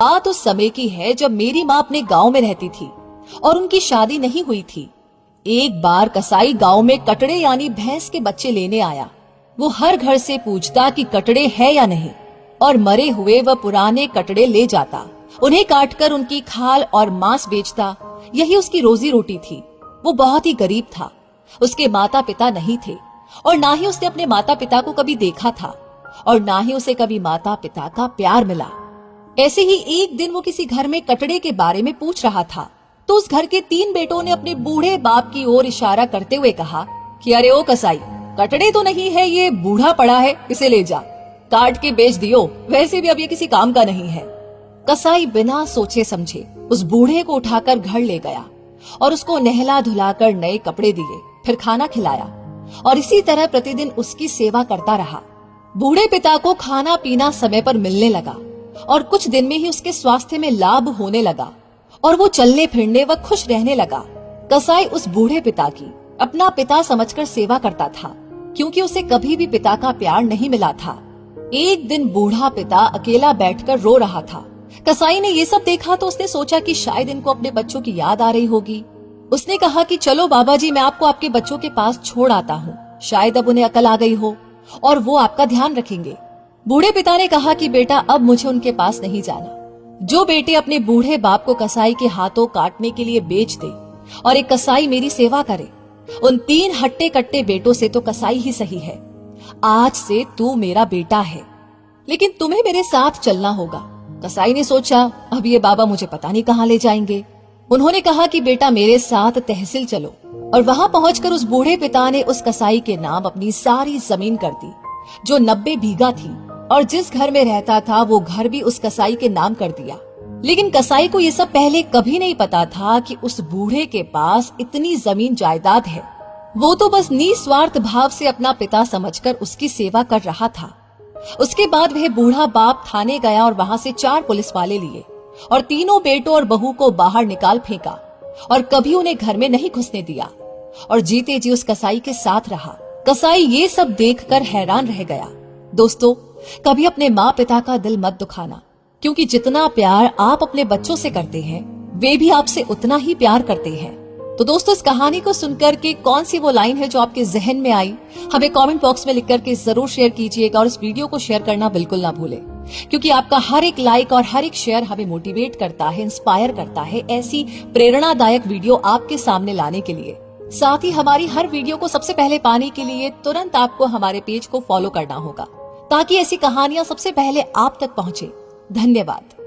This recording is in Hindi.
बात उस समय की है जब मेरी माँ अपने गांव में रहती थी और उनकी शादी नहीं हुई थी। एक बार कसाई गांव में कटड़े यानी भैंस के बच्चे लेने आया। वो हर घर से पूछता कि कटड़े है या नहीं, और मरे हुए वह पुराने कटड़े ले जाता, उन्हें काटकर उनकी खाल और मांस बेचता। यही उसकी रोजी रोटी थी। वो बहुत ही गरीब था। उसके माता पिता नहीं थे और ना ही उसने अपने माता पिता को कभी देखा था और ना ही उसे कभी माता पिता का प्यार मिला। ऐसे ही एक दिन वो किसी घर में कटड़े के बारे में पूछ रहा था तो उस घर के 3 बेटों ने अपने बूढ़े बाप की ओर इशारा करते हुए कहा कि अरे ओ कसाई, कटड़े तो नहीं है, ये बूढ़ा पड़ा है, इसे ले जा, काट के बेच दियो, वैसे भी अब ये किसी काम का नहीं है। कसाई बिना सोचे समझे उस बूढ़े को उठाकर घर ले गया और उसको नहला धुलाकर नए कपड़े दिए, फिर खाना खिलाया और इसी तरह प्रतिदिन उसकी सेवा करता रहा। बूढ़े पिता को खाना पीना समय पर मिलने लगा और कुछ दिन में ही उसके स्वास्थ्य में लाभ होने लगा और वो चलने फिरने व खुश रहने लगा। कसाई उस बूढ़े पिता की अपना पिता समझकर सेवा करता था, क्योंकि उसे कभी भी पिता का प्यार नहीं मिला था। एक दिन बूढ़ा पिता अकेला बैठकर रो रहा था। कसाई ने ये सब देखा तो उसने सोचा कि शायद इनको अपने बच्चों की याद आ रही होगी। उसने कहा कि चलो बाबा जी, मैं आपको आपके बच्चों के पास छोड़ आता हूँ, शायद अब उन्हें अकल आ गई हो और वो आपका ध्यान रखेंगे। बूढ़े पिता ने कहा कि बेटा, अब मुझे उनके पास नहीं जाना। जो बेटे अपने बूढ़े बाप को कसाई के हाथों काटने के लिए बेच दे और एक कसाई मेरी सेवा करे, उन 3 हट्टे कट्टे बेटों से तो कसाई ही सही है। आज से तू मेरा बेटा है, लेकिन तुम्हें मेरे साथ चलना होगा। कसाई ने सोचा, अब ये बाबा मुझे पता नहीं कहाँ ले जाएंगे। उन्होंने कहा कि बेटा, मेरे साथ तहसील चलो, और वहां पहुंचकर उस बूढ़े पिता ने उस कसाई के नाम अपनी सारी जमीन कर दी, जो 90 बीघा थी, और जिस घर में रहता था वो घर भी उस कसाई के नाम कर दिया। लेकिन कसाई को ये सब पहले कभी नहीं पता था कि उस बूढ़े के पास इतनी जमीन जायदाद है। वो तो बस निस्वार्थ भाव से अपना पिता समझकर उसकी सेवा कर रहा था। उसके बाद वह बूढ़ा बाप थाने गया और वहां से 4 पुलिस वाले लिए और तीनों बेटों और बहू को बाहर निकाल फेंका और कभी उन्हें घर में नहीं घुसने दिया और जीते जी उस कसाई के साथ रहा। कसाई ये सब देखकर हैरान रह गया। दोस्तों, कभी अपने माँ पिता का दिल मत दुखाना, क्योंकि जितना प्यार आप अपने बच्चों से करते हैं वे भी आपसे उतना ही प्यार करते हैं। तो दोस्तों, इस कहानी को सुनकर के कौन सी वो लाइन है जो आपके जहन में आई, हमें कमेंट बॉक्स में लिख करके जरूर शेयर कीजिएगा और इस वीडियो को शेयर करना बिल्कुल ना भूलें, क्योंकि आपका हर एक लाइक और हर एक शेयर हमें मोटिवेट करता है, इंस्पायर करता है ऐसी प्रेरणादायक वीडियो आपके सामने लाने के लिए। साथ ही हमारी हर वीडियो को सबसे पहले पाने के लिए तुरंत आपको हमारे पेज को फॉलो करना होगा, ताकि ऐसी कहानियां सबसे पहले आप तक पहुंचे। धन्यवाद।